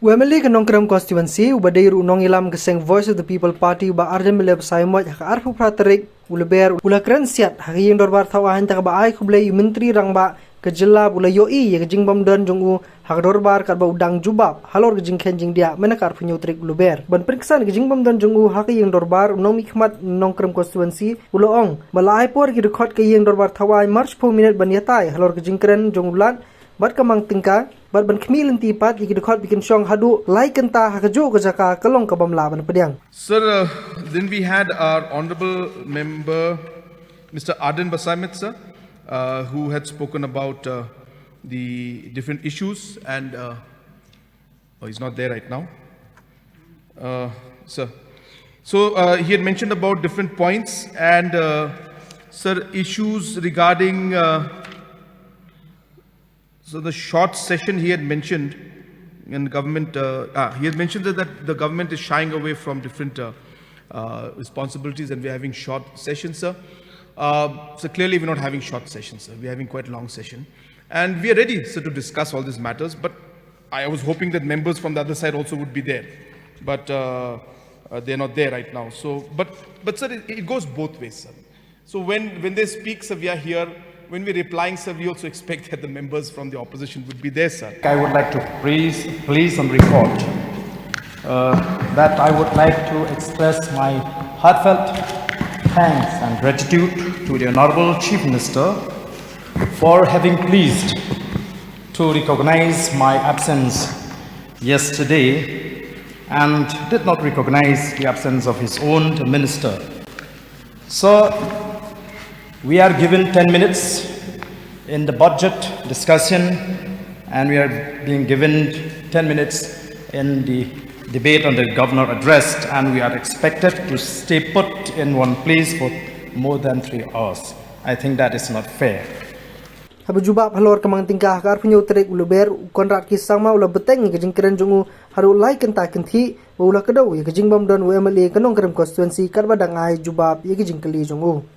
Wemeli ke nongkrem constituency ubadai runong ilam keseng Voice of the People Party ba Ardent meleb saimoj hak arfu praterik uleber ula keren siat hari yang dorbar tawahan tak ba ai kublai Myntri rang ba ke jela ula Ïohi ya ke Jingbym dan Jong hak dorbar kat ba udang jubab halor ke jingken jing dia menakar penyutrik uleber ban periksan ke Jingbym dan Jong hak yang dorbar unong mikmat nongkrem constituency ula ong malai por ki record ke yang dorbar tawai March 4 minit ban yatai halor ke jingkren Jong ulat bat kamang tingka bat ban khmil inti pat iki dekhot bikin syong hadu lai kenta hakajo ke jaka kelong ke bamla ban pediang. Sir, then we had our honorable member Mr. Ardent sir, who had spoken about the different issues and he's not there right now, sir. So he had mentioned about different points and sir, issues regarding so the short session he had mentioned in government, he had mentioned that the government is shying away from different responsibilities and we're having short sessions, sir. So clearly we're not having short sessions, sir. We're having quite a long session. And we are ready, sir, to discuss all these matters. But I was hoping that members from the other side also would be there. But they're not there right now. So, but sir, it goes both ways, sir. So when they speak, sir, we are here. When we're replying, sir, we also expect that the members from the opposition would be there, sir. I would like to please on record that I would like to express my heartfelt thanks and gratitude to the Honorable Chief Minister for having pleased to recognize my absence yesterday and did not recognize the absence of his own minister. So, we are given 10 minutes in the budget discussion and we are being given 10 minutes in the debate on the governor address and we are expected to stay put in one place for more than 3 hours. I think that is not fair. Habu jubab halor kamang tingkah kar penyutrik uleber konrat kisang ma ula beteng ke jingkren Jong haru lai kenta kenti ula kedau ya ke Jingbym dan WMLA ke nongkrem constituency kar badang ai jubab ya ke jingkeli Jong